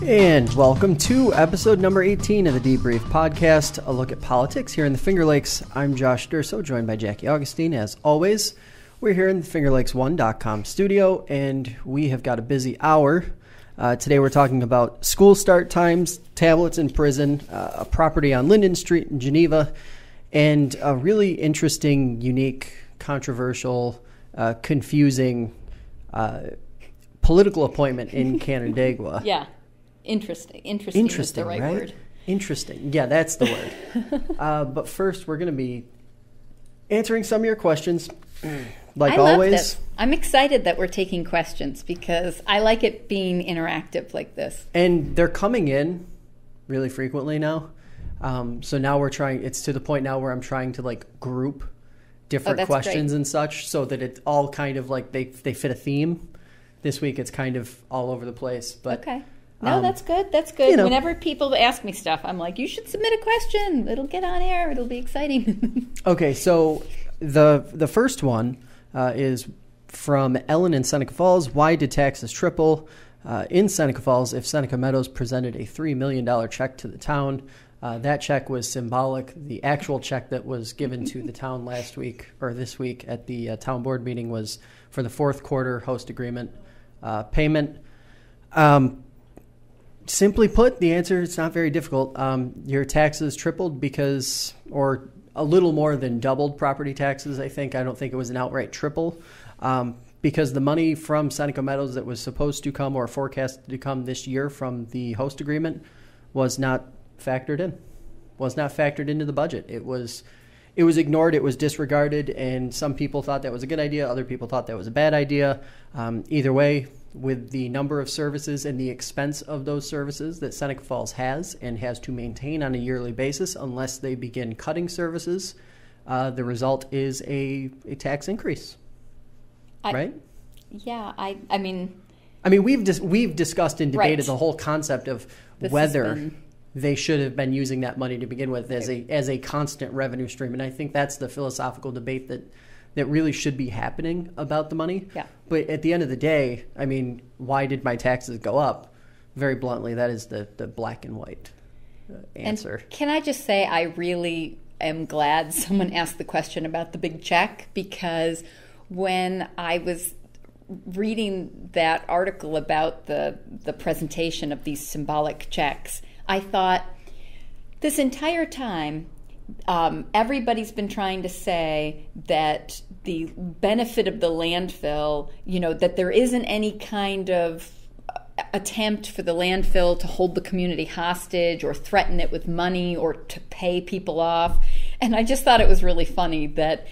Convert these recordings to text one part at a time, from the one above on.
And welcome to episode number 18 of the Debrief podcast, a look at politics here in the Finger Lakes. I'm Josh Durso, joined by Jackie Augustine. As always, we're here in the FingerLakes1.com studio, and we have got a busy hour. Today we're talking about school start times, tablets in prison, a property on Linden Street in Geneva, and a really interesting, unique, controversial, confusing political appointment in Canandaigua. Yeah. Interesting is the right word. Interesting. Yeah, that's the word. But first, we're going to be answering some of your questions. Like I always. love this. I'm excited that we're taking questions because I like it being interactive like this. And they're coming in really frequently now. So now we're trying, it's to the point now where I'm trying to like group different questions and such so that it all kind of like they fit a theme. This week it's kind of all over the place. But okay. No, that's good. That's good. You know, whenever people ask me stuff, I'm like, you should submit a question. It'll get on air. It'll be exciting. Okay, so the first one is from Ellen in Seneca Falls. Why did taxes triple in Seneca Falls if Seneca Meadows presented a $3 million check to the town? That check was symbolic. The actual check that was given to the town last week or this week at the town board meeting was for the fourth quarter host agreement payment. Simply put, the answer is not very difficult. Your taxes tripled because, or a little more than doubled property taxes, I think. I don't think it was an outright triple because the money from Seneca Meadows that was supposed to come or forecasted to come this year from the host agreement was not factored in, was not factored into the budget. It was ignored, it was disregarded, and some people thought that was a good idea, other people thought that was a bad idea. Either way, with the number of services and the expense of those services that Seneca Falls has and has to maintain on a yearly basis unless they begin cutting services, the result is a tax increase, right? Yeah, I mean, we've discussed and debated the whole concept of whether they should have been using that money to begin with as a constant revenue stream, and I think that's the philosophical debate that really should be happening about the money. Yeah. But at the end of the day, I mean, why did my taxes go up? Very bluntly, that is the black and white answer. And can I just say I really am glad someone asked the question about the big check, because when I was reading that article about the presentation of these symbolic checks, I thought this entire time everybody's been trying to say that the benefit of the landfill, that there isn't any kind of attempt for the landfill to hold the community hostage or threaten it with money or to pay people off. And I just thought it was really funny that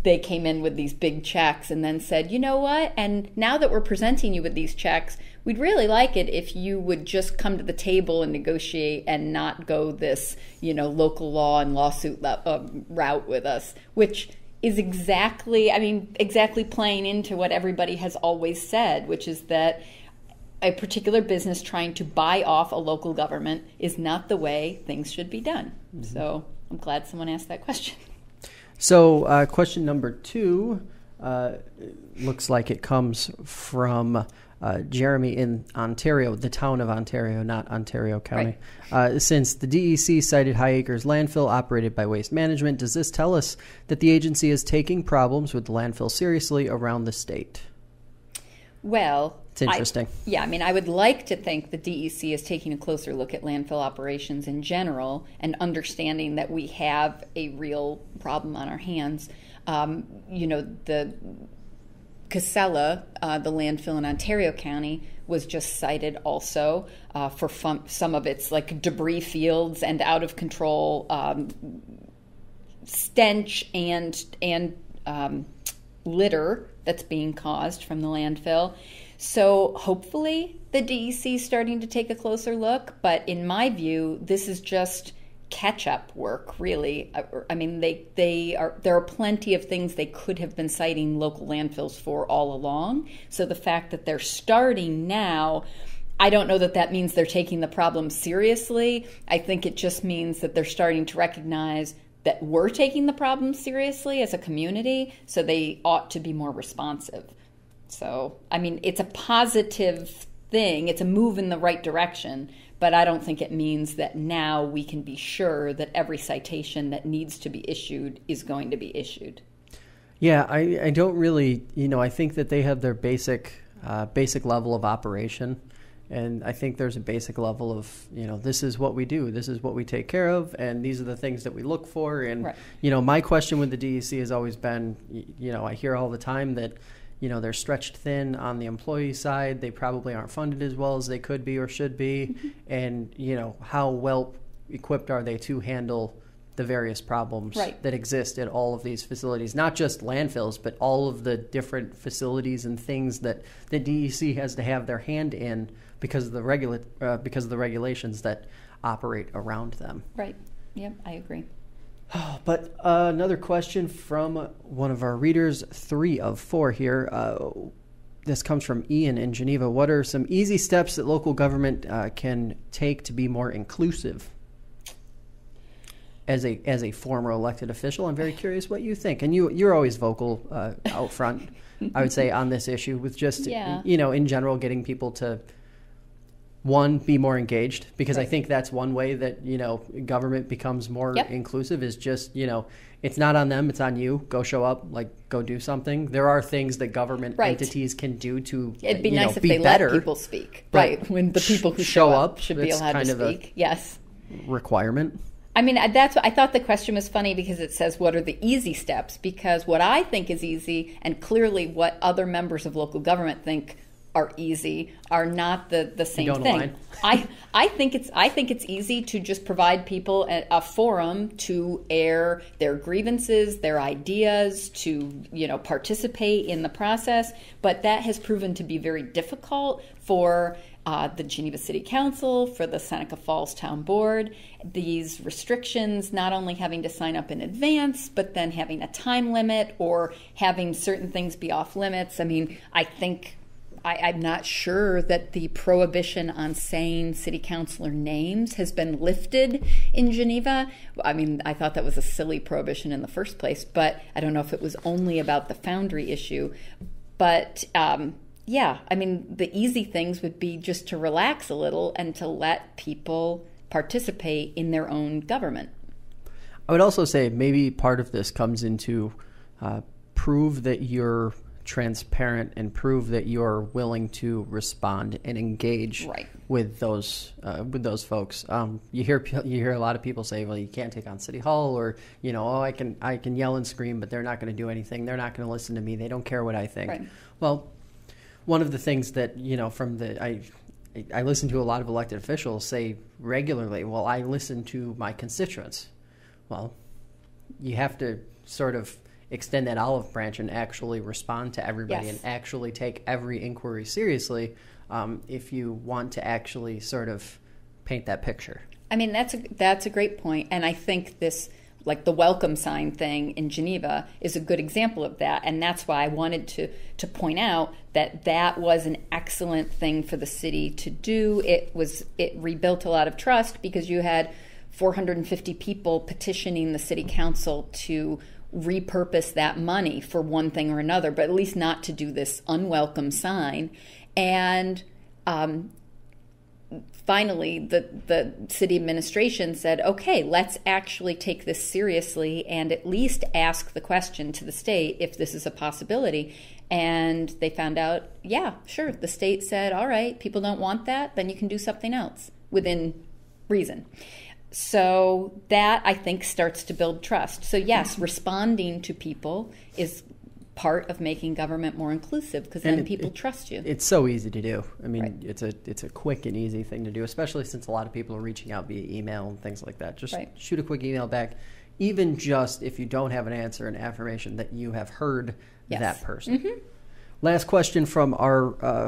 they came in with these big checks and then said, you know what? And now that we're presenting you with these checks, we'd really like it if you would just come to the table and negotiate and not go this, local law and lawsuit route with us, which is exactly playing into what everybody has always said, which is that a particular business trying to buy off a local government is not the way things should be done. Mm-hmm. So I'm glad someone asked that question. So question number 2 looks like it comes from Jeremy in Ontario, the town of Ontario, not Ontario County. Right. Since the DEC cited High Acres landfill operated by Waste Management, does this tell us that the agency is taking problems with the landfill seriously around the state? Well, it's interesting. I would like to think the DEC is taking a closer look at landfill operations in general and understanding that we have a real problem on our hands. The Casella, the landfill in Ontario County, was just cited also for some of its like debris fields and out of control stench and litter that's being caused from the landfill. So hopefully the DEC is starting to take a closer look, but in my view, this is just catch-up work, really. I mean, there are plenty of things they could have been citing local landfills for all along. So the fact that they're starting now, I don't know that means they're taking the problem seriously. I think it just means that they're starting to recognize that we're taking the problem seriously as a community, so they ought to be more responsive. So, I mean, it's a positive thing. It's a move in the right direction, but I don't think it means that now we can be sure that every citation that needs to be issued is going to be issued. Yeah, I don't really, I think that they have their basic level of operation. And I think there's a basic level of, this is what we do, this is what we take care of, and these are the things that we look for. And, right. My question with the DEC has always been, I hear all the time that, they're stretched thin on the employee side. They probably aren't funded as well as they could be or should be. And, how well equipped are they to handle the various problems right. that exist at all of these facilities, not just landfills, but all of the different facilities and things that the DEC has to have their hand in because of the regulations that operate around them. Right. Yep, I agree. But another question from one of our readers, 3 of 4 here. This comes from Ian in Geneva. What are some easy steps that local government can take to be more inclusive? As a former elected official, I'm very curious what you think. And you're always vocal out front, I would say, on this issue with just, in general, getting people to, one, be more engaged, because right. I think that's one way that, government becomes more yep. inclusive is just, it's not on them, it's on you. Go show up, go do something. There are things that government right. entities can do to, it'd be nice if be they better. let people speak. Right. When the people who show up should be allowed to speak. Yes. Requirement. I mean, I thought the question was funny because it says, what are the easy steps? Because what I think is easy, and clearly what other members of local government think are easy, are not the same thing. I think it's easy to just provide people a forum to air their grievances, their ideas, to participate in the process. But that has proven to be very difficult for the Geneva City Council, for the Seneca Falls Town Board. These restrictions, not only having to sign up in advance, but then having a time limit or having certain things be off limits. I mean, I'm not sure that the prohibition on saying city councilor names has been lifted in Geneva. I mean, I thought that was a silly prohibition in the first place, but I don't know if it was only about the Foundry issue. But yeah, I mean, the easy things would be just to relax a little and to let people participate in their own government. I would also say maybe part of this comes into prove that you're transparent and prove that you're willing to respond and engage right. with those folks. You hear a lot of people say, well, you can't take on City Hall, or I can yell and scream, but they're not going to do anything. They're not going to listen to me. They don't care what I think. Right. Well, one of the things that I listen to a lot of elected officials say regularly, well, I listen to my constituents. Well, you have to sort of extend that olive branch and actually respond to everybody yes. and actually take every inquiry seriously if you want to actually sort of paint that picture. I mean, that's a great point. And I think this, like the welcome sign thing in Geneva, is a good example of that. And that's why I wanted to point out that was an excellent thing for the city to do. It rebuilt a lot of trust because you had 450 people petitioning the city council to repurpose that money for one thing or another, but at least not to do this unwelcome sign. And finally, the city administration said, okay, let's actually take this seriously and at least ask the question to the state if this is a possibility. And they found out, yeah, sure. The state said, all right, people don't want that, then you can do something else within reason. So that, I think, starts to build trust. So yes, responding to people is part of making government more inclusive, because then people trust you. It's so easy to do. I mean, right. it's a quick and easy thing to do, especially since a lot of people are reaching out via email and things like that. Just right. shoot a quick email back, even just if you don't have an answer, an affirmation that you have heard yes. that person. Mm-hmm. Last question from a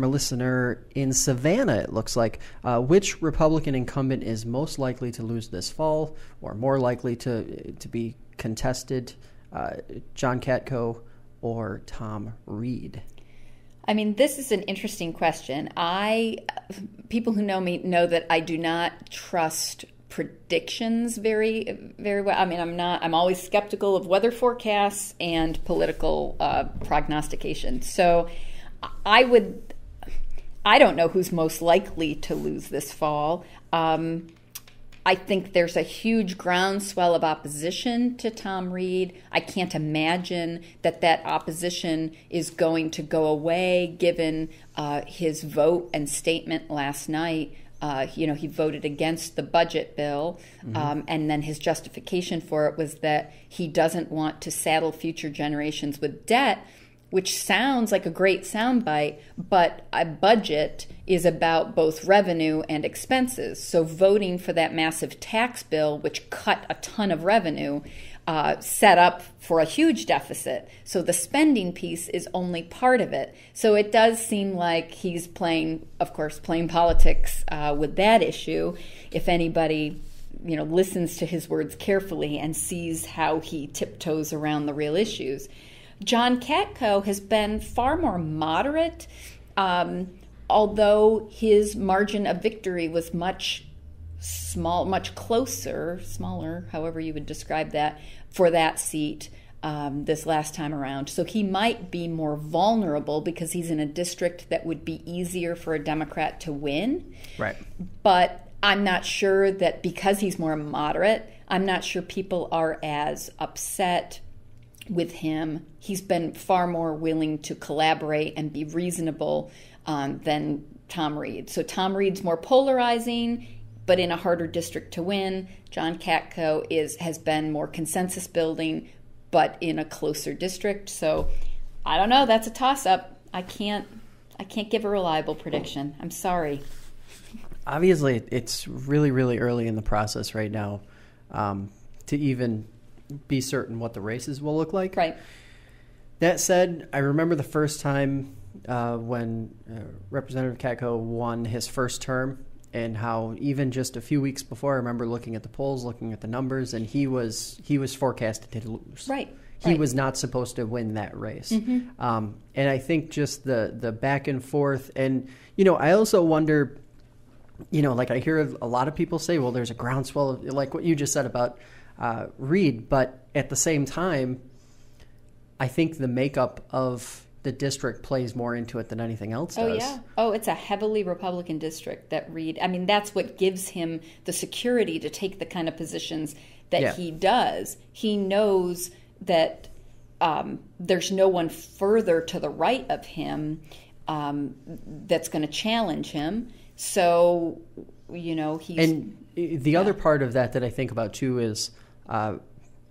listener in Savannah. It looks like which Republican incumbent is most likely to lose this fall, or more likely to be contested? John KATKO or Tom Reed? I mean, this is an interesting question. People who know me know that I do not trust predictions very, very well. I mean, I'm always skeptical of weather forecasts and political prognostication. So I would I don't know who's most likely to lose this fall. I think there's a huge groundswell of opposition to Tom Reed. I can't imagine that opposition is going to go away given his vote and statement last night. He voted against the budget bill, and then his justification for it was that he doesn't want to saddle future generations with debt, which sounds like a great soundbite, but a budget is about both revenue and expenses. So voting for that massive tax bill, which cut a ton of revenue, set up for a huge deficit. So the spending piece is only part of it. So it does seem like he's playing politics with that issue. If anybody listens to his words carefully and sees how he tiptoes around the real issues. John KATKO has been far more moderate, although his margin of victory was much smaller, however you would describe that, for that seat this last time around. So he might be more vulnerable because he's in a district that would be easier for a Democrat to win. Right. But I'm not sure that because he's more moderate, I'm not sure people are as upset with him. He's been far more willing to collaborate and be reasonable than Tom Reed. So Tom Reed's more polarizing, but in a harder district to win. John KATKO has been more consensus building, but in a closer district. So I don't know. That's a toss-up. I can't give a reliable prediction. I'm sorry. Obviously, it's really, really early in the process right now to even be certain what the races will look like. Right. That said, I remember the first time when Representative KATKO won his first term, and how even just a few weeks before, I remember looking at the polls, looking at the numbers, and he was forecasted to lose. Right. He was not supposed to win that race. And I think just the back and forth, and I also wonder, like I hear a lot of people say, well, there's a groundswell of, like what you just said about Reed, but at the same time, I think the makeup of the district plays more into it than anything else does. Oh, yeah. Oh, it's a heavily Republican district that Reed, that's what gives him the security to take the kind of positions that he does. He knows that there's no one further to the right of him that's going to challenge him. So, he's... And the other part of that I think about, too, is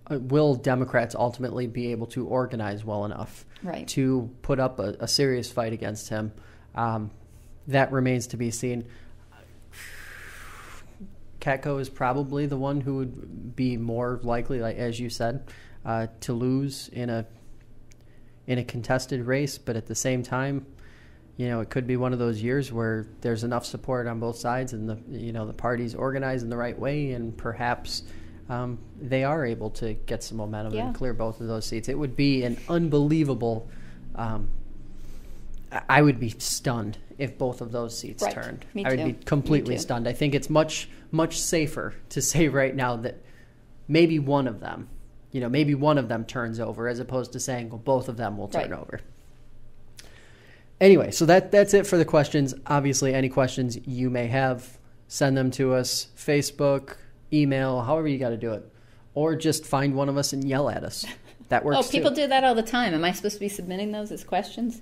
will Democrats ultimately be able to organize well enough to put up a serious fight against him? That remains to be seen. KATKO is probably the one who would be more likely, like as you said, to lose in a contested race. But at the same time, it could be one of those years where there's enough support on both sides, and the parties organize in the right way, and perhaps they are able to get some momentum and clear both of those seats. It would be an unbelievable. I would be stunned if both of those seats turned. Me I would too. be completely stunned. I think it's much safer to say right now that maybe one of them, turns over, as opposed to saying, well, both of them will turn over. Anyway, so that's it for the questions. Obviously, any questions you may have, send them to us, Facebook, email, however you got to do it. Or just find one of us and yell at us. That works people too. do that all the time. Am I supposed to be submitting those as questions?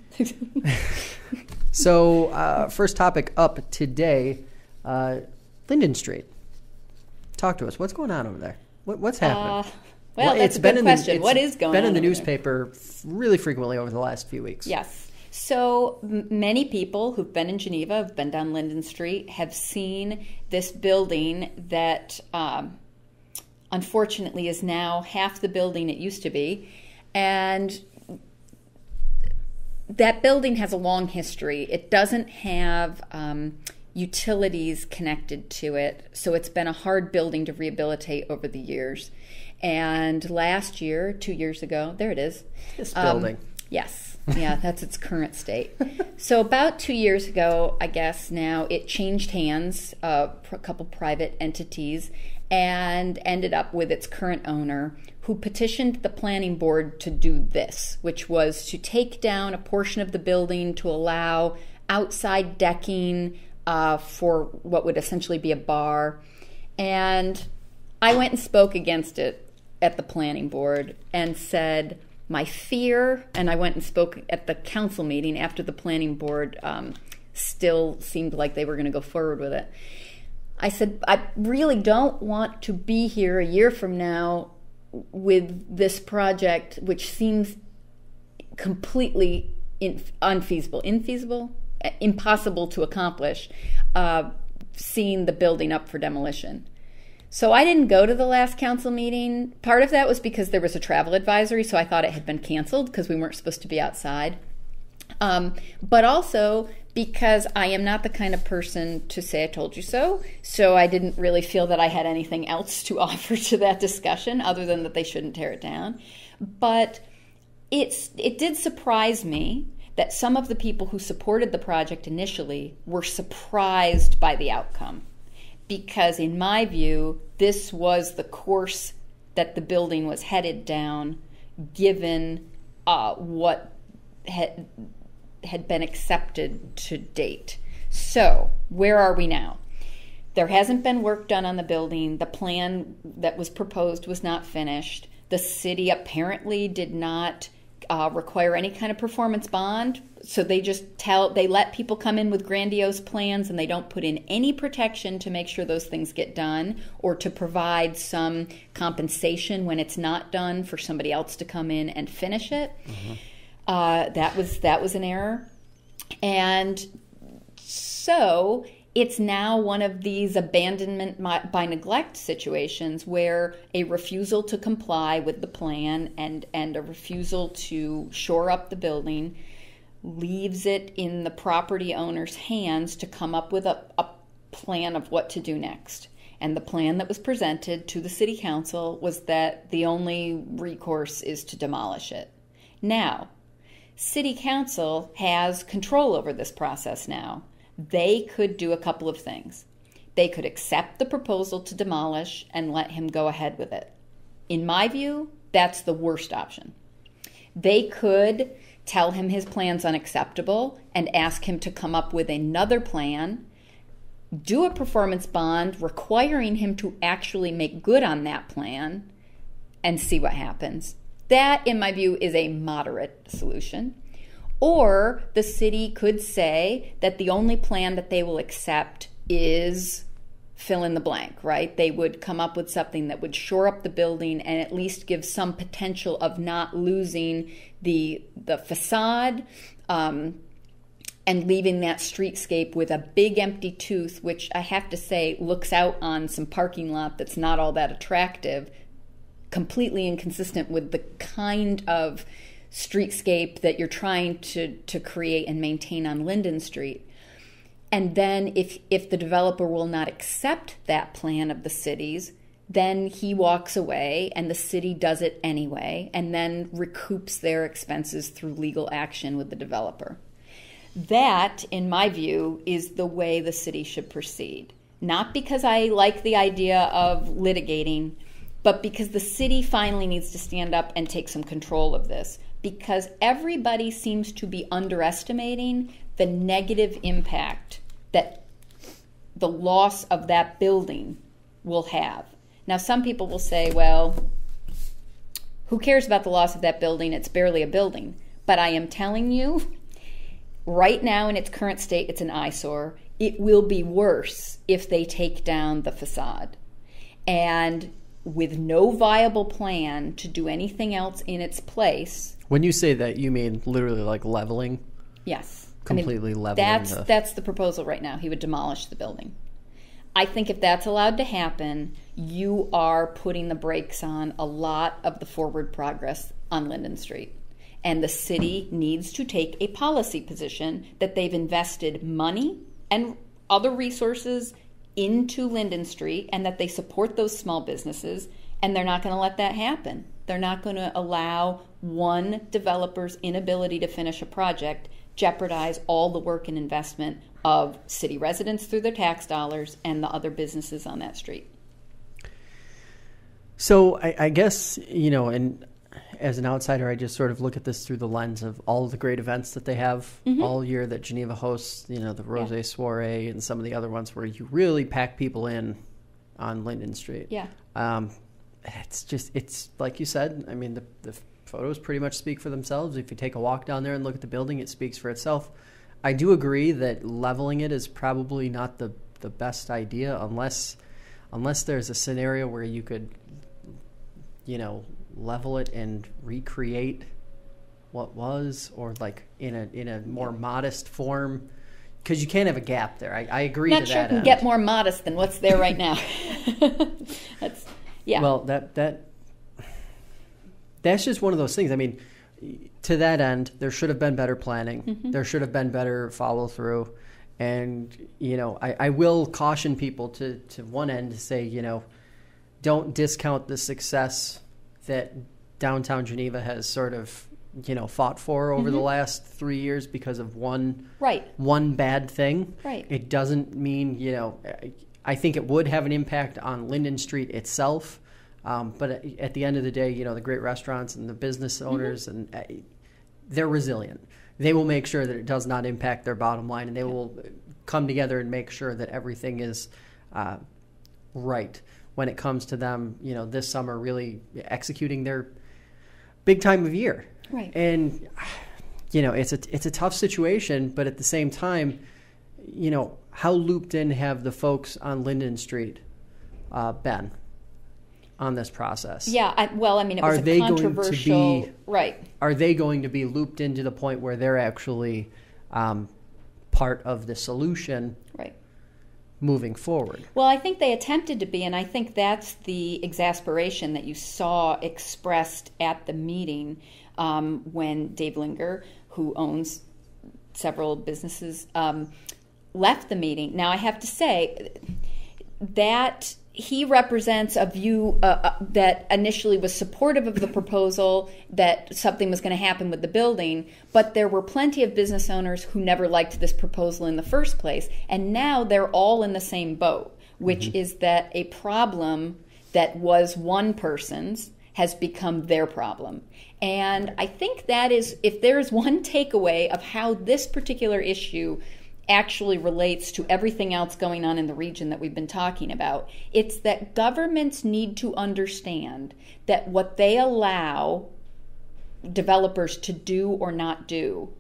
So, first topic up today, Linden Street. Talk to us. What's going on over there? What's happening? Well, that's a good question. What is going on? It's been in the newspaper really frequently over the last few weeks. Yes. So many people who've been in Geneva, have been down Linden Street, have seen this building that unfortunately is now half the building it used to be. And that building has a long history. It doesn't have utilities connected to it, so it's been a hard building to rehabilitate over the years. And last year, 2 years ago, there it is. This building. Yes. Yeah, that's its current state. So about 2 years ago, I guess now, it changed hands, a couple private entities, and ended up with its current owner, who petitioned the planning board to do this, which was to take down a portion of the building to allow outside decking for what would essentially be a bar. And I went and spoke against it at the planning board and said my fear, and I went and spoke at the council meeting after the planning board still seemed like they were going to go forward with it. I said, I really don't want to be here a year from now with this project, which seems completely impossible to accomplish, seeing the building up for demolition. So I didn't go to the last council meeting. Part of that was because there was a travel advisory, so I thought it had been canceled because we weren't supposed to be outside. But also because I am not the kind of person to say I told you so. So I didn't really feel that I had anything else to offer to that discussion other than that they shouldn't tear it down. But it did surprise me that some of the people who supported the project initially were surprised by the outcome. Because in my view, this was the course that the building was headed down, given what had been accepted to date. So, where are we now? There hasn't been work done on the building. The plan that was proposed was not finished. The city apparently did not require any kind of performance bond. So they let people come in with grandiose plans and they don't put in any protection to make sure those things get done or to provide some compensation when it's not done for somebody else to come in and finish it. Mm-hmm. That was an error. And so it's now one of these abandonment by neglect situations where a refusal to comply with the plan and a refusal to shore up the building leaves it in the property owner's hands to come up with a plan of what to do next. And the plan that was presented to the city council was that the only recourse is to demolish it. Now, city council has control over this process now. They could do a couple of things. They could accept the proposal to demolish and let him go ahead with it. In my view, that's the worst option. They could tell him his plan's unacceptable and ask him to come up with another plan, do a performance bond requiring him to actually make good on that plan, and see what happens. That, in my view, is a moderate solution. Or the city could say that the only plan that they will accept is fill in the blank, right? They would come up with something that would shore up the building and at least give some potential of not losing the facade and leaving that streetscape with a big empty tooth, which I have to say looks out on some parking lot that's not all that attractive, completely inconsistent with the kind of streetscape that you're trying to create and maintain on Linden Street. And then if the developer will not accept that plan of the city's, then he walks away and the city does it anyway and then recoups their expenses through legal action with the developer. That, in my view, is the way the city should proceed. Not because I like the idea of litigating, but because the city finally needs to stand up and take some control of this. Because everybody seems to be underestimating the negative impact that the loss of that building will have. Now, some people will say, well, who cares about the loss of that building? It's barely a building. But I am telling you, right now in its current state, it's an eyesore. It will be worse if they take down the facade. And with no viable plan to do anything else in its place. When you say that, you mean literally like leveling? Yes. Completely leveling. That's the proposal right now. He would demolish the building. I think if that's allowed to happen, you are putting the brakes on a lot of the forward progress on Linden Street. And the city needs to take a policy position that they've invested money and other resources into Linden Street and that they support those small businesses, and they're not going to let that happen. They're not going to allow one developer's inability to finish a project jeopardize all the work and investment of city residents through their tax dollars and the other businesses on that street. So I guess, and as an outsider, I just sort of look at this through the lens of all the great events that they have all year that Geneva hosts, you know, the Rosé Soirée and some of the other ones where you really pack people in on Linden Street. Yeah. It's like you said, I mean, the photos pretty much speak for themselves. If you take a walk down there and look at the building, it speaks for itself. I do agree that leveling it is probably not the best idea unless there's a scenario where you could, you know, level it and recreate what was, or like in a more modest form, because you can't have a gap there. I agree to that. Not sure it can get more modest than what's there right now. Well, that's just one of those things. I mean, to that end, there should have been better planning. There should have been better follow through. And, you know, I will caution people to one end to say, you know, don't discount the success that downtown Geneva has sort of, you know, fought for over the last 3 years because of one bad thing. Right. It doesn't mean, you know, I think it would have an impact on Linden Street itself. But at the end of the day, you know, the great restaurants and the business owners, and they're resilient. They will make sure that it does not impact their bottom line, and they will come together and make sure that everything is right when it comes to them, you know, this summer really executing their big time of year. Right. And, you know, it's a tough situation, but at the same time, you know, how looped in have the folks on Linden Street been on this process? Yeah, it was a controversial... Right. Are they going to be looped into the point where they're actually part of the solution moving forward? Well, I think they attempted to be, and I think that's the exasperation that you saw expressed at the meeting when Dave Linger, who owns several businesses, left the meeting. Now, I have to say that he represents a view that initially was supportive of the proposal, that something was going to happen with the building, but there were plenty of business owners who never liked this proposal in the first place, and now they're all in the same boat, which is that a problem that was one person's has become their problem. And I think that is, if there is one takeaway of how this particular issue actually relates to everything else going on in the region that we've been talking about, it's that governments need to understand that what they allow developers to do or not do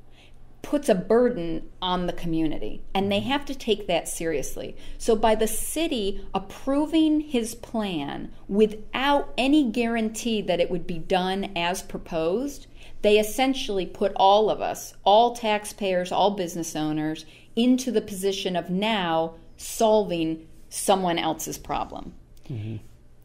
puts a burden on the community, and they have to take that seriously. So by the city approving his plan without any guarantee that it would be done as proposed, they essentially put all of us, all taxpayers, all business owners, into the position of now solving someone else's problem.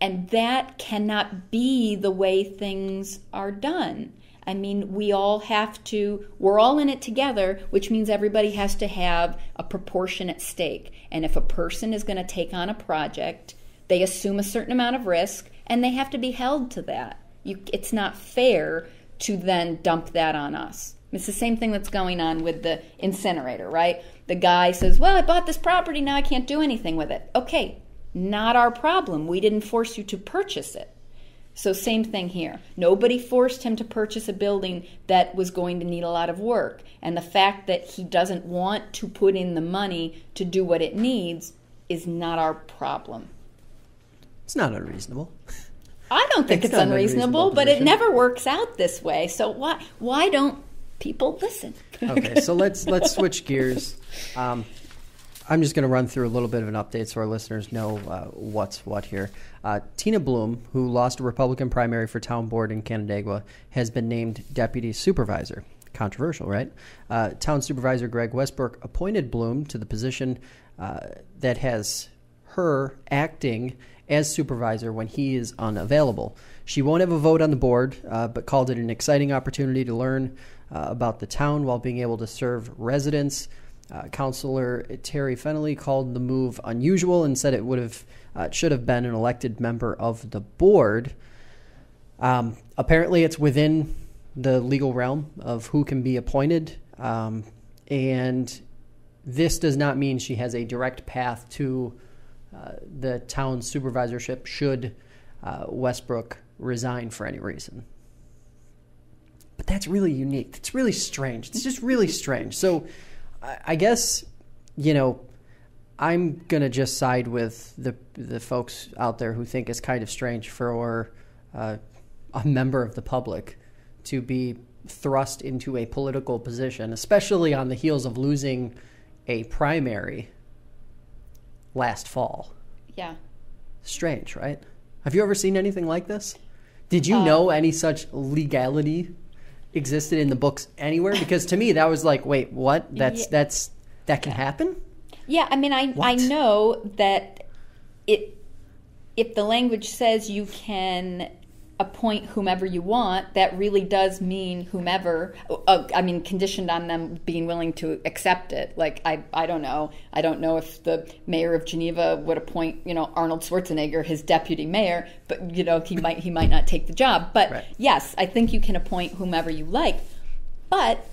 And that cannot be the way things are done. I mean, we're all in it together, which means everybody has to have a proportionate stake. And if a person is going to take on a project, they assume a certain amount of risk, and they have to be held to that. It's not fair to then dump that on us. It's the same thing that's going on with the incinerator, right? The guy says, well, I bought this property, now I can't do anything with it. Okay, not our problem. We didn't force you to purchase it. So same thing here. Nobody forced him to purchase a building that was going to need a lot of work. And the fact that he doesn't want to put in the money to do what it needs is not our problem. It's not unreasonable. I don't think it's unreasonable, but it never works out this way. So why don't people listen? Okay, so let's switch gears. I'm just going to run through a little bit of an update so our listeners know what's what here. Tina Bloom, who lost a Republican primary for town board in Canandaigua, has been named deputy supervisor. Controversial, right? Town supervisor Greg Westbrook appointed Bloom to the position that has her acting as supervisor when he is unavailable. She won't have a vote on the board, but called it an exciting opportunity to learn about the town while being able to serve residents. Councilor Terry Fennelly called the move unusual and said it should have been an elected member of the board. Apparently, it's within the legal realm of who can be appointed, and this does not mean she has a direct path to the town supervisorship should Westbrook resign for any reason. that's really unique. It's really strange. It's just really strange. So I guess, I'm going to just side with the folks out there who think it's kind of strange for a member of the public to be thrust into a political position, especially on the heels of losing a primary last fall. Yeah. Strange, right? Have you ever seen anything like this? Did you know any such legality existed in the books anywhere? Because to me, that was like, wait, what? That can happen? Yeah, I mean, I know that if the language says you can appoint whomever you want, that really does mean whomever. Conditioned on them being willing to accept it. Like, I don't know. I don't know if the mayor of Geneva would appoint, Arnold Schwarzenegger his deputy mayor, but he might not take the job. But right. Yes, I think you can appoint whomever you like. But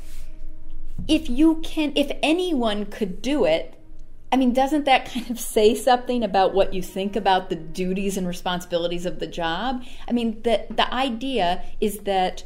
if anyone could do it, doesn't that kind of say something about what you think about the duties and responsibilities of the job? The idea is that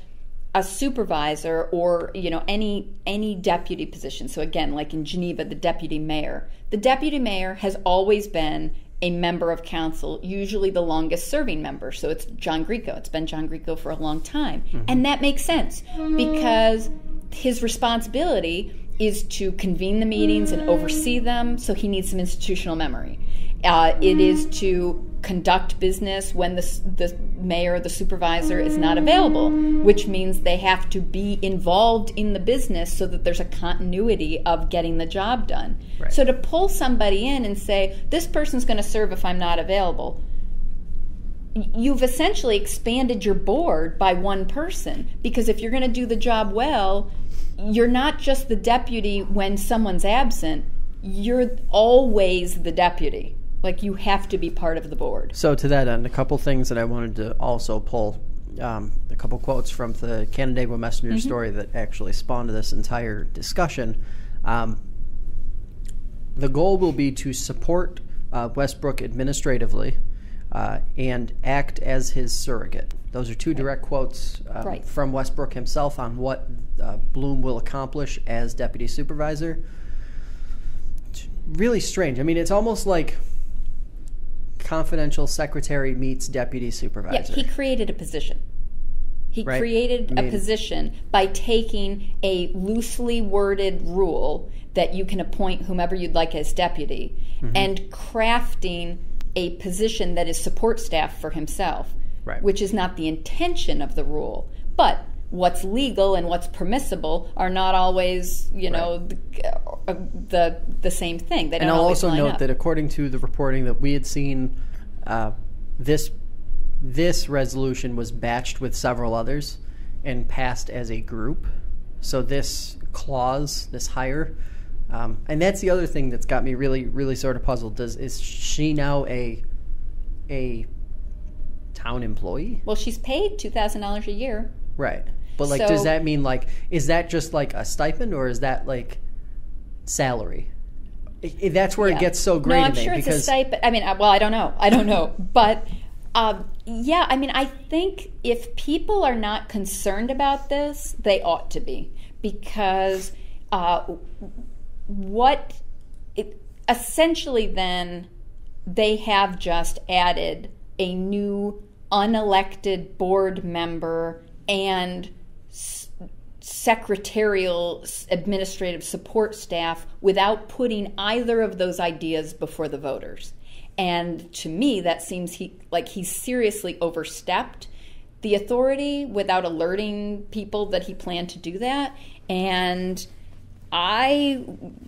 a supervisor or, any deputy position, so again, like in Geneva, the deputy mayor has always been a member of council, usually the longest serving member. So it's John Grieco. It's been John Grieco for a long time. Mm-hmm. And that makes sense because his responsibility is to convene the meetings and oversee them, so he needs some institutional memory. It is to conduct business when the mayor or the supervisor is not available, which means they have to be involved in the business so that there's a continuity of getting the job done. Right. So to pull somebody in and say, this person's going to serve if I'm not available, you've essentially expanded your board by one person, because if you're going to do the job well, you're not just the deputy when someone's absent, you're always the deputy. Like, you have to be part of the board. So to that end, a couple things that I wanted to also pull, a couple quotes from the Canandaigua Messenger story that actually spawned this entire discussion. The goal will be to support Westbrook administratively and act as his surrogate. Those are two direct quotes from Westbrook himself on what Bloom will accomplish as deputy supervisor. It's really strange. It's almost like confidential secretary meets deputy supervisor. Yeah, he created a position. He created a position by taking a loosely worded rule that you can appoint whomever you'd like as deputy and crafting a position that is support staff for himself, which is not the intention of the rule. But what's legal and what's permissible are not always, the same thing. They don't and I'll always also line note up. that according to the reporting that we had seen, this resolution was batched with several others and passed as a group. So this clause, this hire, and that's the other thing that's got me really, really sort of puzzled. Is she now a town employee? Well, she's paid $2,000 a year. Right. But does that mean is that just like a stipend, or is that like salary? That's where it gets so great. No, I'm sure it's a stipend. I don't know. But I think if people are not concerned about this, they ought to be, because essentially then they have just added a new unelected board member and secretarial administrative support staff without putting either of those ideas before the voters. And to me, that seems like he's seriously overstepped the authority without alerting people that he planned to do that. And I'm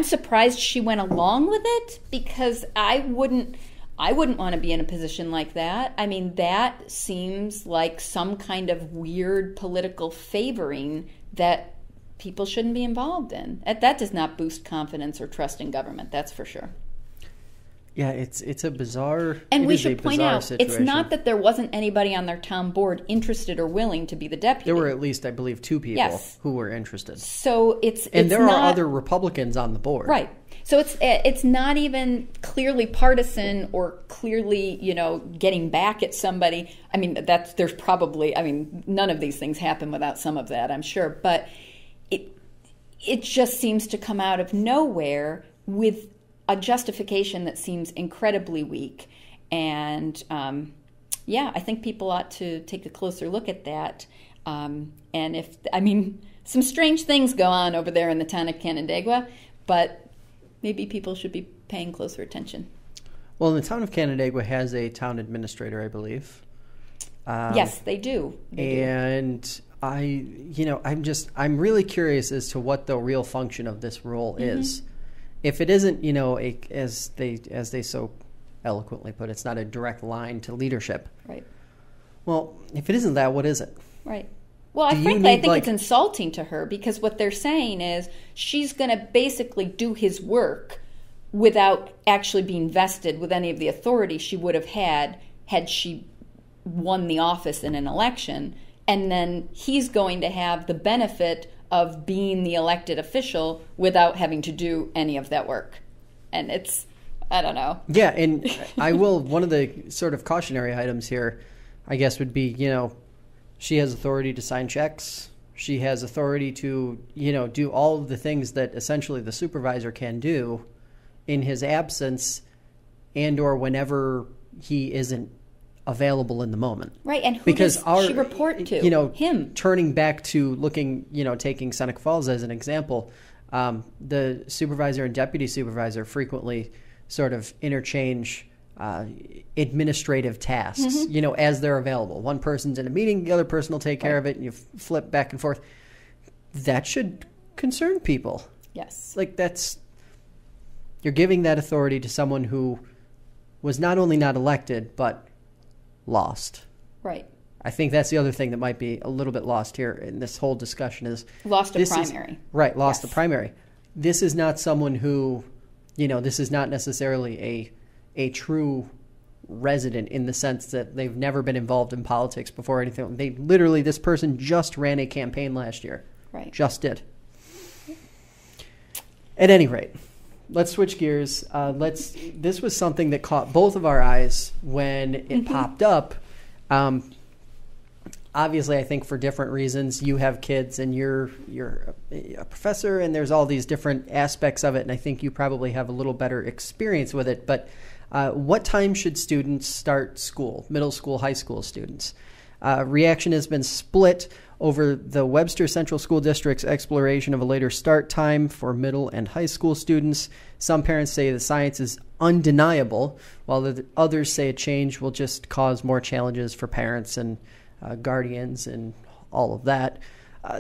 surprised she went along with it, because I wouldn't want to be in a position like that. That seems like some kind of weird political favoring that people shouldn't be involved in. That does not boost confidence or trust in government, that's for sure. Yeah, it's a bizarre situation. And we should point out, it's not that there wasn't anybody on their town board interested or willing to be the deputy. There were at least, I believe, 2 people who were interested. So there are other Republicans on the board. Right. So it's not even clearly partisan or clearly, getting back at somebody. I mean, there's probably, none of these things happen without some of that, I'm sure. But it just seems to come out of nowhere with a justification that seems incredibly weak. And I think people ought to take a closer look at that. And some strange things go on over there in the town of Canandaigua, but maybe people should be paying closer attention. Well, the town of Canandaigua has a town administrator, I believe. Yes, they do. And I'm really curious as to what the real function of this role is. If it isn't, as they so eloquently put, it's not a direct line to leadership. Right. Well, if it isn't that, what is it? Right. Well, I think it's insulting to her, because what they're saying is she's going to basically do his work without actually being vested with any of the authority she would have had she won the office in an election. And then he's going to have the benefit of being the elected official without having to do any of that work. And I don't know. Yeah, and one of the sort of cautionary items here, I guess, would be, she has authority to sign checks. She has authority to, do all of the things that essentially the supervisor can do in his absence and or whenever he isn't available in the moment. Right, and who does she report to? Him. Turning back to looking, taking Seneca Falls as an example, the supervisor and deputy supervisor frequently sort of interchange administrative tasks, as they're available. One person's in a meeting, the other person will take care of it, and you flip back and forth. That should concern people. Yes. You're giving that authority to someone who was not only not elected, but lost. Right. I think that's the other thing that might be a little bit lost here in this whole discussion is... Lost a primary. Lost the primary. This is not someone who, this is not necessarily a true resident in the sense that they've never been involved in politics before or anything. This person just ran a campaign last year. Right. Just did. At any rate, let's switch gears. This was something that caught both of our eyes when it popped up. Obviously, I think for different reasons. You have kids and you're a professor, and there's all these different aspects of it, and I think you probably have a little better experience with it. But what time should students start school, middle school, high school students? Reaction has been split over the Webster Central School District's exploration of a later start time for middle and high school students. Some parents say the science is undeniable, while the others say a change will just cause more challenges for parents and guardians and all of that.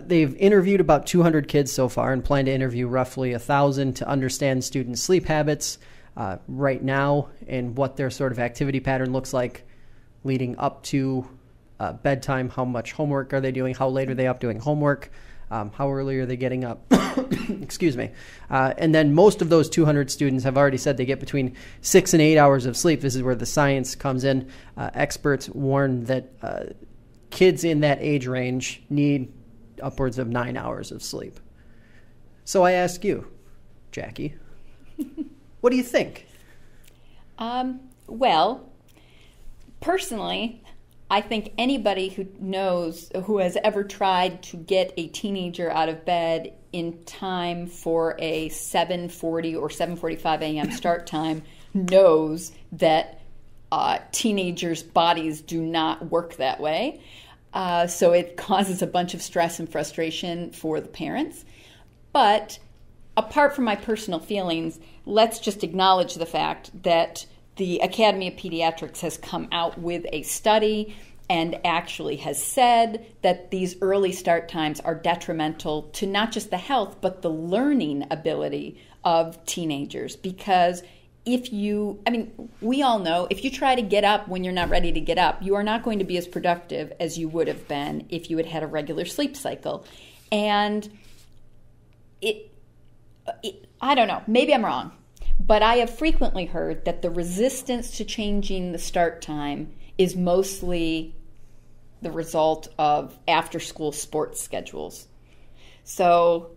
They've interviewed about 200 kids so far and plan to interview roughly 1,000 to understand students' sleep habits right now and what their sort of activity pattern looks like leading up to bedtime. How much homework are they doing? How late are they up doing homework? How early are they getting up? Excuse me. And then most of those 200 students have already said they get between 6 and 8 hours of sleep. This is where the science comes in. Experts warn that kids in that age range need upwards of 9 hours of sleep. So I ask you, Jackie, what do you think? Well, personally, I think anybody who has ever tried to get a teenager out of bed in time for a 7:40 or 7:45 a.m. start time knows that teenagers' bodies do not work that way. So it causes a bunch of stress and frustration for the parents. But apart from my personal feelings, let's just acknowledge the fact that the Academy of Pediatrics has come out with a study and actually has said that these early start times are detrimental to not just the health, but the learning ability of teenagers. Because we all know, if you try to get up when you're not ready to get up, you are not going to be as productive as you would have been if you had had a regular sleep cycle. And I don't know, maybe I'm wrong, but I have frequently heard that the resistance to changing the start time is mostly the result of after-school sports schedules. So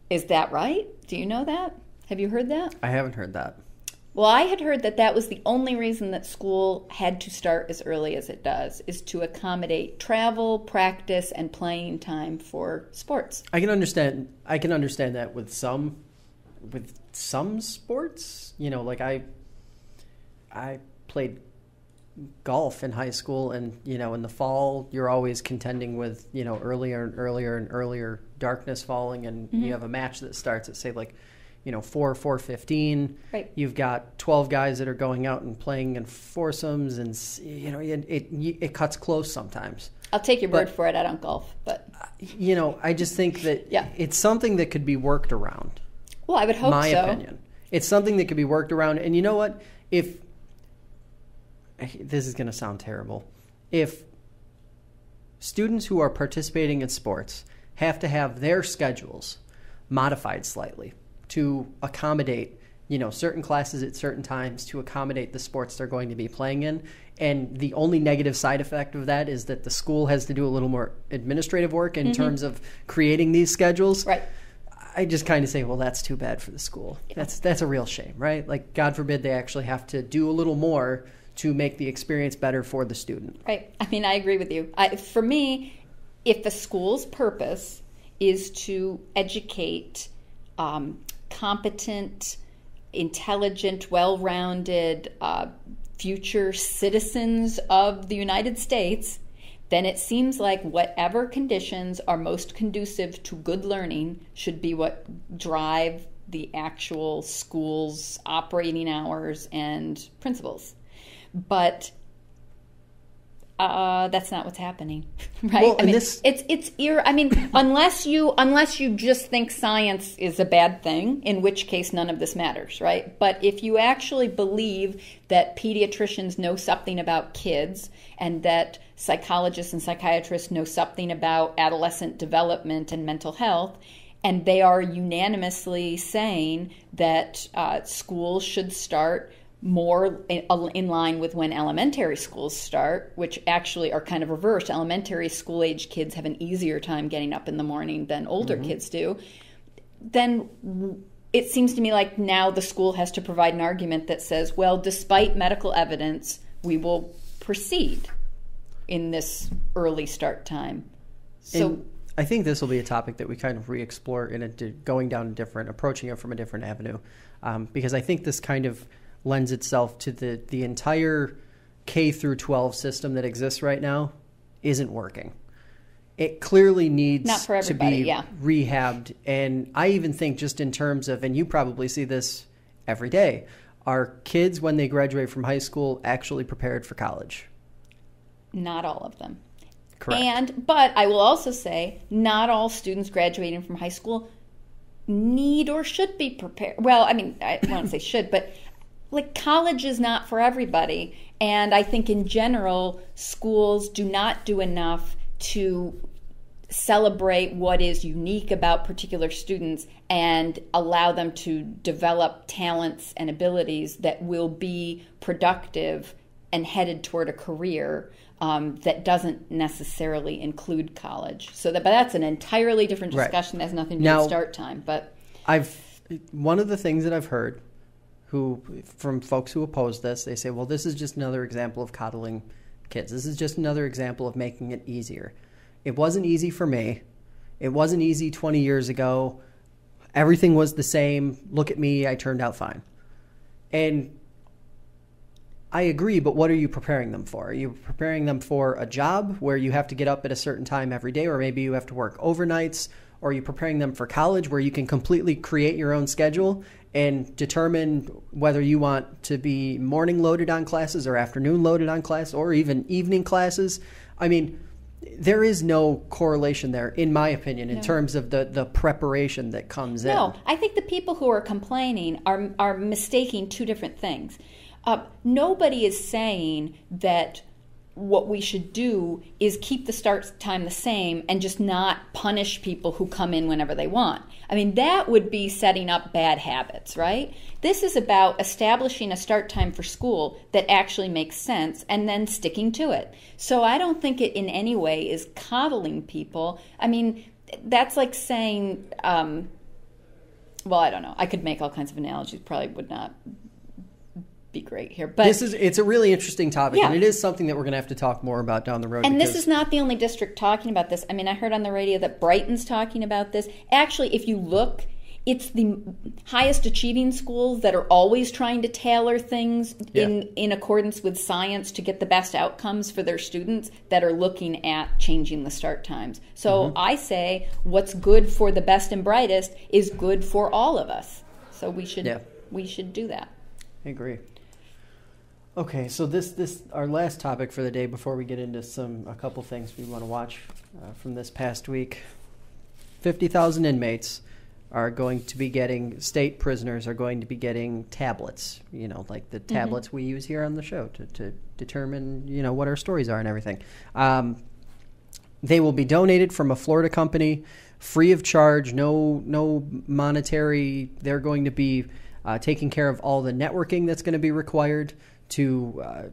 is that right? Do you know that? Have you heard that? I haven't heard that. Well, I had heard that that was the only reason that school had to start as early as it does, is to accommodate travel, practice, and playing time for sports. I can understand that with some sports. You know, like I played golf in high school, and you know, in the fall you're always contending with, you know, earlier and earlier and earlier darkness falling, and you have a match that starts at, say, like, you know, 4:15. Right. You've got 12 guys that are going out and playing in foursomes, and you know, it cuts close sometimes. I'll take your word for it. I don't golf, but you know, I just think that it's something that could be worked around. Well, I would hope so. My opinion. It's something that could be worked around, and you know what? If this is going to sound terrible, if students who are participating in sports have to have their schedules modified slightly to accommodate, you know, certain classes at certain times to accommodate the sports they're going to be playing in, and the only negative side effect of that is that the school has to do a little more administrative work in terms of creating these schedules. Right. I just kind of say, well, that's too bad for the school. Yeah. That's a real shame, right? Like, God forbid they actually have to do a little more to make the experience better for the student. Right. I mean, I agree with you. For me, if the school's purpose is to educate competent, intelligent, well-rounded future citizens of the United States, then it seems like whatever conditions are most conducive to good learning should be what drive the actual school's operating hours and principles. But that's not what's happening, right? Well, I mean, unless you just think science is a bad thing, in which case none of this matters, right? But if you actually believe that pediatricians know something about kids, and that psychologists and psychiatrists know something about adolescent development and mental health, and they are unanimously saying that schools should start more in line with when elementary schools start, which actually are kind of reversed. Elementary school age kids have an easier time getting up in the morning than older kids do. Then it seems to me like now the school has to provide an argument that says, well, despite medical evidence, we will proceed in this early start time. So and I think this will be a topic that we kind of re-explore approaching it from a different avenue, because I think this kind of lends itself to the entire K through 12 system that exists right now isn't working. It clearly needs to be rehabbed. And I even think, just in terms of, and you probably see this every day, are kids, when they graduate from high school, actually prepared for college? Not all of them. Correct. But I will also say, not all students graduating from high school need or should be prepared. Well, I mean, I don't want to say should, but like, college is not for everybody. And I think in general, schools do not do enough to celebrate what is unique about particular students and allow them to develop talents and abilities that will be productive and headed toward a career that doesn't necessarily include college. But that's an entirely different discussion. That has nothing to do with start time. But one of the things that I've heard from folks who oppose this, they say, well, this is just another example of coddling kids. This is just another example of making it easier. It wasn't easy for me. It wasn't easy 20 years ago. Everything was the same. Look at me. I turned out fine. And I agree, but what are you preparing them for? Are you preparing them for a job where you have to get up at a certain time every day, or maybe you have to work overnights? Or are you preparing them for college where you can completely create your own schedule and determine whether you want to be morning loaded on classes or afternoon loaded on class or even evening classes? I mean, there is no correlation there, in my opinion, in terms of the preparation that comes in. No, I think the people who are complaining are mistaking two different things. Nobody is saying that what we should do is keep the start time the same and just not punish people who come in whenever they want. I mean, that would be setting up bad habits, right? This is about establishing a start time for school that actually makes sense and then sticking to it. So I don't think it in any way is coddling people. I mean, that's like saying well, I don't know. I could make all kinds of analogies. Probably would not be great here. But it's a really interesting topic, yeah. And it is something that we're going to have to talk more about down the road. And this is not the only district talking about this. I mean, I heard on the radio that Brighton's talking about this. Actually, if you look, it's the highest achieving schools that are always trying to tailor things in accordance with science to get the best outcomes for their students that are looking at changing the start times. So I say what's good for the best and brightest is good for all of us. So we should do that. I agree. Okay, so this our last topic for the day before we get into a couple things we want to watch from this past week. 50,000 inmates are going to be getting, state prisoners are going to be getting tablets, like the tablets we use here on the show to determine, what our stories are and everything. They will be donated from a Florida company, free of charge, no monetary. They're going to be taking care of all the networking that's going to be required to,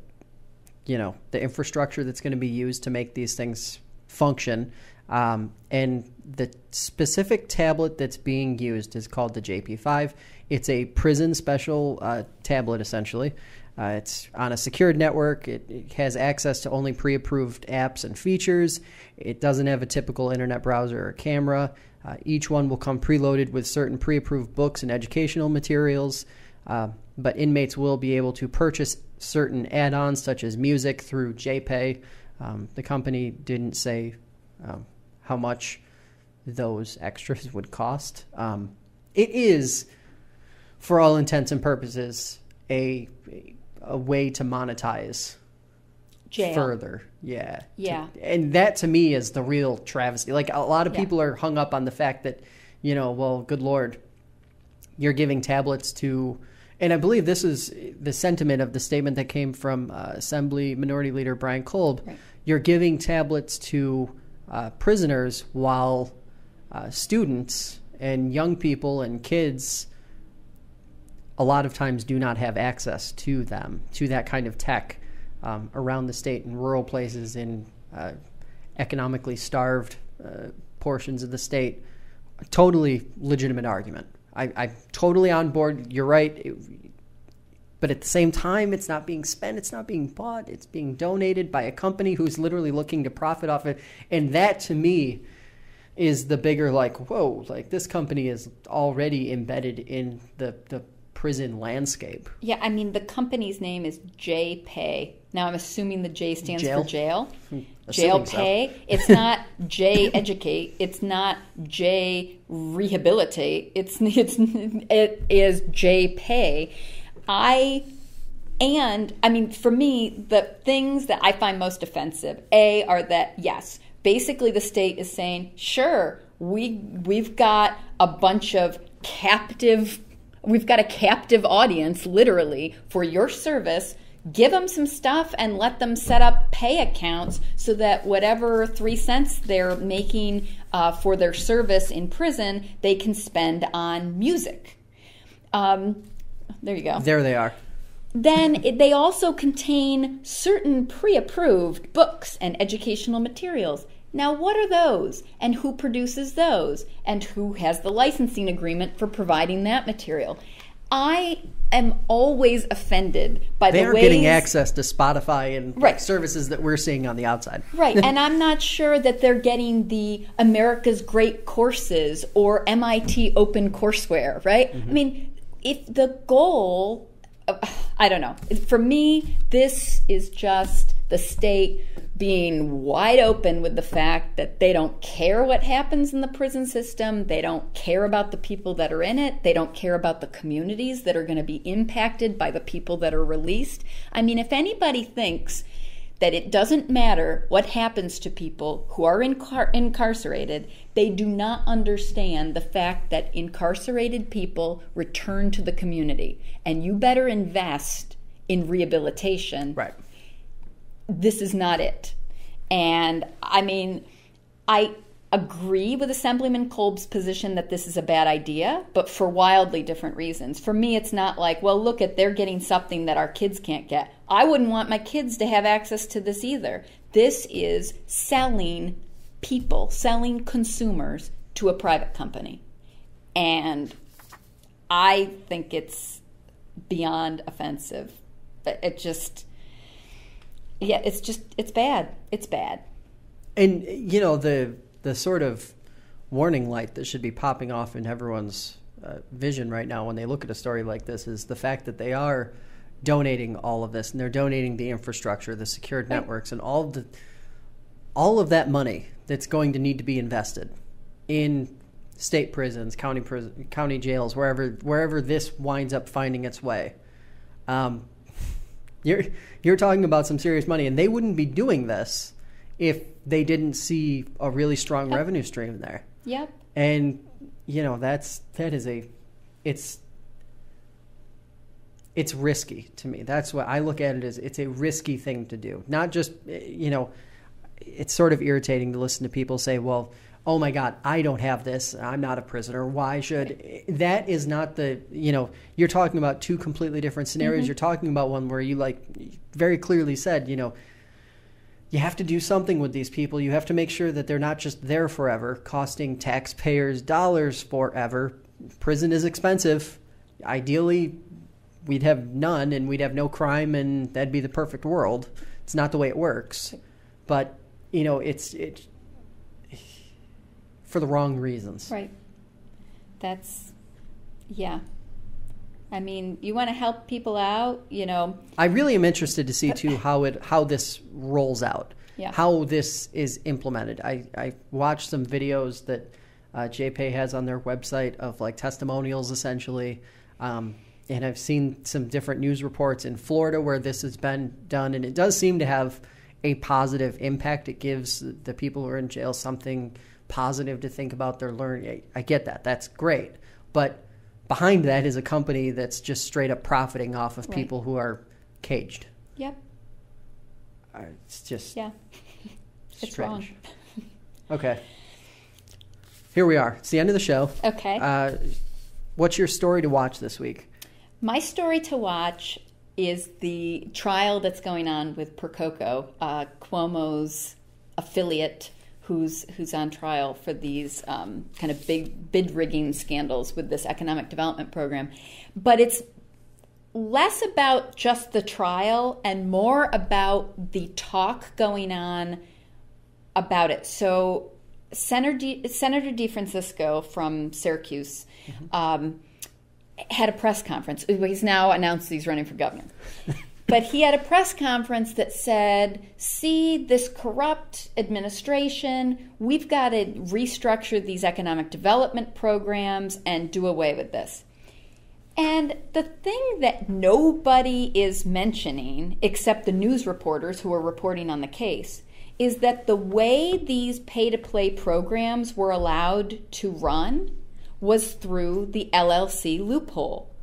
the infrastructure that's going to be used to make these things function. And the specific tablet that's being used is called the JP5. It's a prison special tablet, essentially. It's on a secured network. It has access to only pre-approved apps and features. It doesn't have a typical internet browser or camera. Each one will come preloaded with certain pre-approved books and educational materials. But inmates will be able to purchase certain add-ons such as music through JPay. The company didn't say how much those extras would cost. It is, for all intents and purposes, a way to monetize jail further. Yeah. And that to me is the real travesty. Like a lot of people are hung up on the fact that, well, good Lord, you're giving tablets to, and I believe this is the sentiment of the statement that came from Assembly Minority Leader Brian Kolb. Right. You're giving tablets to prisoners while students and young people and kids a lot of times do not have access to them, to that kind of tech around the state in rural places, in economically starved portions of the state. A totally legitimate argument. I'm totally on board. You're right. But at the same time, it's not being spent. It's not being bought. It's being donated by a company who's literally looking to profit off it. And that, to me, is the bigger, whoa, this company is already embedded in the prison landscape. Yeah, I mean, the company's name is JPay. Now, I'm assuming the J stands for jail. Jail pay. So. It's not J educate. It's not J rehabilitate. It is J pay. I mean, for me, the things that I find most offensive, are that, yes, basically the state is saying, sure, we've got a bunch of we've got a captive audience, literally, for your service. Give them some stuff and let them set up pay accounts so that whatever 3 cents they're making for their service in prison, they can spend on music. There you go. There they are. Then they also contain certain pre-approved books and educational materials. Now, what are those? And who produces those? And who has the licensing agreement for providing that material? I am always offended by the ways... They're getting access to Spotify and services that we're seeing on the outside. Right, and I'm not sure that they're getting the America's Great Courses or MIT Open Courseware, right? Mm-hmm. I mean, if the goal... I don't know. For me, this is just the state being wide open with the fact that they don't care what happens in the prison system. They don't care about the people that are in it. They don't care about the communities that are going to be impacted by the people that are released. I mean, if anybody thinks that it doesn't matter what happens to people who are incarcerated, they do not understand the fact that incarcerated people return to the community. And you better invest in rehabilitation. Right. This is not it. And I mean, I agree with Assemblyman Kolb's position that this is a bad idea, but for wildly different reasons. For me, it's not like, well, look at, they're getting something that our kids can't get. I wouldn't want my kids to have access to this either. This is selling people, selling consumers to a private company. And I think it's beyond offensive. It just, it's bad. It's bad. And, you know, the sort of warning light that should be popping off in everyone's vision right now when they look at a story like this is the fact that they are donating all of this, and they're donating the infrastructure, the secured networks, and all of that money that's going to need to be invested in state prisons, county jails, wherever this winds up finding its way. You're talking about some serious money, and they wouldn't be doing this if they didn't see a really strong revenue stream there. Yep. And you know, it's risky to me. That's what I look at it as. It's a risky thing to do. Not just, you know, it's sort of irritating to listen to people say, well, oh my God, I don't have this. I'm not a prisoner. Why should... That is not the, you know, you're talking about two completely different scenarios. Mm-hmm. You're talking about one where you very clearly said, you know, you have to do something with these people. You have to make sure that they're not just there forever, costing taxpayers dollars forever. Prison is expensive. Ideally, we'd have none and we'd have no crime and that'd be the perfect world. It's not the way it works. But, you know, it's for the wrong reasons. Right. Yeah. I mean, you want to help people out, you know. I really am interested to see, too, how this rolls out, how this is implemented. I watched some videos that JPay has on their website of, like, testimonials, essentially. And I've seen some different news reports in Florida where this has been done, and it does seem to have a positive impact. It gives the people who are in jail something positive to think about their learning. I get that. That's great. But behind that is a company that's just straight up profiting off of people who are caged. Yep. It's just it's strange. Wrong. Okay. Here we are. It's the end of the show. Okay. What's your story to watch this week? My story to watch is the trial that's going on with Percoco, Cuomo's affiliate, who's on trial for these kind of big bid rigging scandals with this economic development program. But it's less about just the trial and more about the talk going on about it. So Senator DeFrancisco from Syracuse had a press conference. He's now announced he's running for governor. But he had a press conference that said, see, this corrupt administration, we've got to restructure these economic development programs and do away with this. And the thing that nobody is mentioning, except the news reporters who are reporting on the case, is that the way these pay-to-play programs were allowed to run was through the LLC loophole.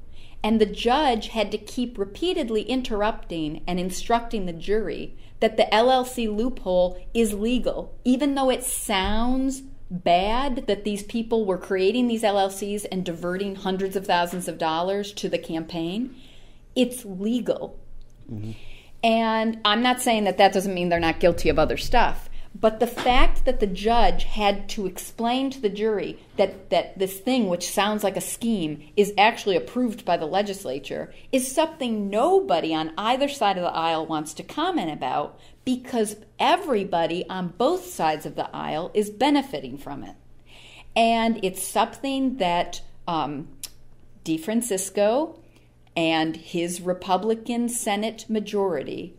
And the judge had to keep repeatedly interrupting and instructing the jury that the LLC loophole is legal, even though it sounds bad that these people were creating these LLCs and diverting hundreds of thousands of dollars to the campaign. It's legal. Mm-hmm. And I'm not saying that doesn't mean they're not guilty of other stuff. But the fact that the judge had to explain to the jury that this thing, which sounds like a scheme, is actually approved by the legislature is something nobody on either side of the aisle wants to comment about, because everybody on both sides of the aisle is benefiting from it. And it's something that DeFrancisco and his Republican Senate majority,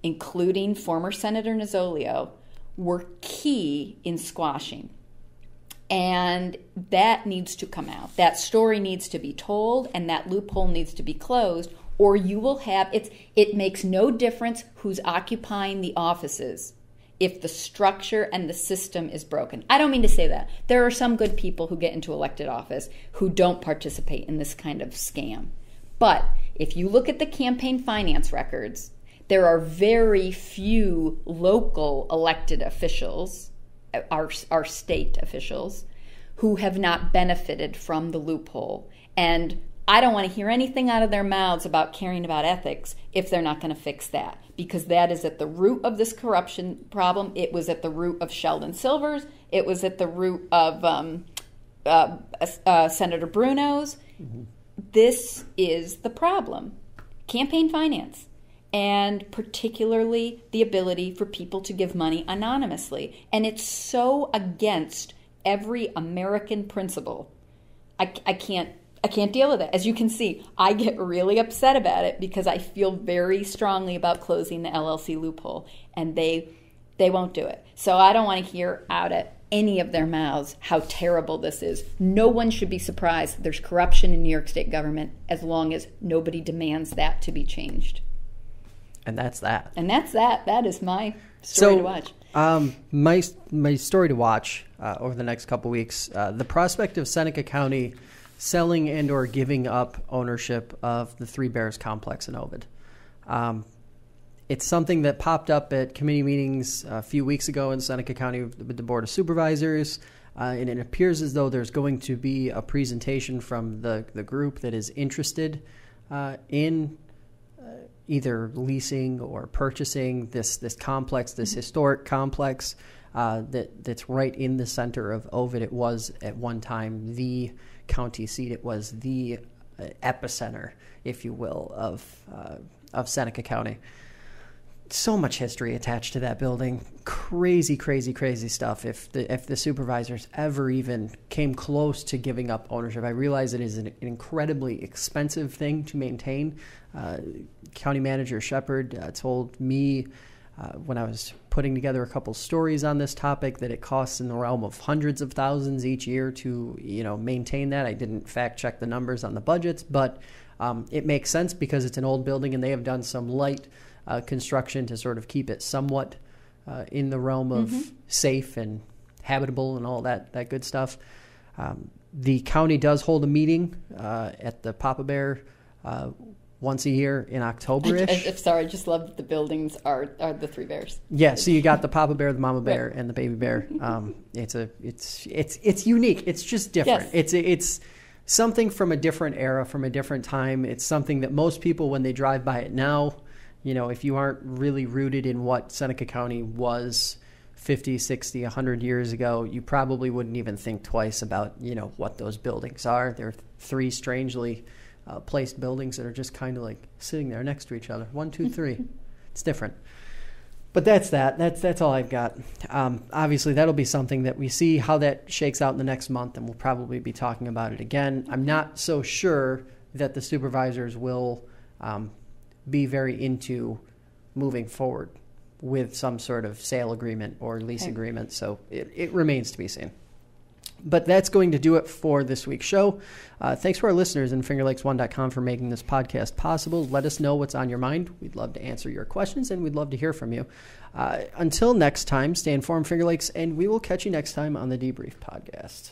including former Senator Nozzolio, were key in squashing. And that needs to come out. That story needs to be told, and that loophole needs to be closed, or you will have... It makes no difference who's occupying the offices if the structure and the system is broken. I don't mean to say that. There are some good people who get into elected office who don't participate in this kind of scam. But if you look at the campaign finance records, there are very few local elected officials, our state officials, who have not benefited from the loophole. And I don't want to hear anything out of their mouths about caring about ethics if they're not going to fix that, because that is at the root of this corruption problem. It was at the root of Sheldon Silver's. It was at the root of Senator Bruno's. This is the problem. Campaign finance, and particularly the ability for people to give money anonymously. And it's so against every American principle. I can't deal with it. As you can see, I get really upset about it because I feel very strongly about closing the LLC loophole, and they won't do it. So I don't want to hear out of any of their mouths how terrible this is. No one should be surprised that there's corruption in New York State government as long as nobody demands that to be changed. And that's that. And that's that. That is my story to watch. My story to watch over the next couple weeks, the prospect of Seneca County selling and or giving up ownership of the Three Bears complex in Ovid. It's something that popped up at committee meetings a few weeks ago in Seneca County with the Board of Supervisors, and it appears as though there's going to be a presentation from the group that is interested in either leasing or purchasing this complex, this historic complex that's right in the center of Ovid. It was at one time the county seat. It was the epicenter, if you will, of Seneca County. So much history attached to that building. Crazy, crazy, crazy stuff. If the supervisors ever even came close to giving up ownership, I realize it is an incredibly expensive thing to maintain. County Manager Shepard told me when I was putting together a couple stories on this topic that it costs in the realm of hundreds of thousands each year to maintain that. I didn't fact check the numbers on the budgets, but it makes sense because it's an old building and they have done some light construction to sort of keep it somewhat in the realm of safe and habitable and all that good stuff. The county does hold a meeting at the Papa Bear once a year in October-ish. Sorry, I just love that the buildings are the Three Bears. Yeah, so you got the Papa Bear, the Mama Bear, and the Baby Bear. It's unique. It's just different. Yes. It's something from a different era, from a different time. It's something that most people, when they drive by it now, if you aren't really rooted in what Seneca County was 50, 60, 100 years ago, you probably wouldn't even think twice about, what those buildings are. They're three strangely placed buildings that are just kind of like sitting there next to each other. 1, 2, 3. It's different. But that's that. That's all I've got. Obviously, that'll be something that we see how that shakes out in the next month, and we'll probably be talking about it again. I'm not so sure that the supervisors will be very into moving forward with some sort of sale agreement or lease agreement, so it remains to be seen. But that's going to do it for this week's show. Thanks to our listeners and FingerLakes1.com for making this podcast possible. Let us know what's on your mind. We'd love to answer your questions, and we'd love to hear from you. Until next time, stay informed, Finger Lakes, and we will catch you next time on the Debrief podcast.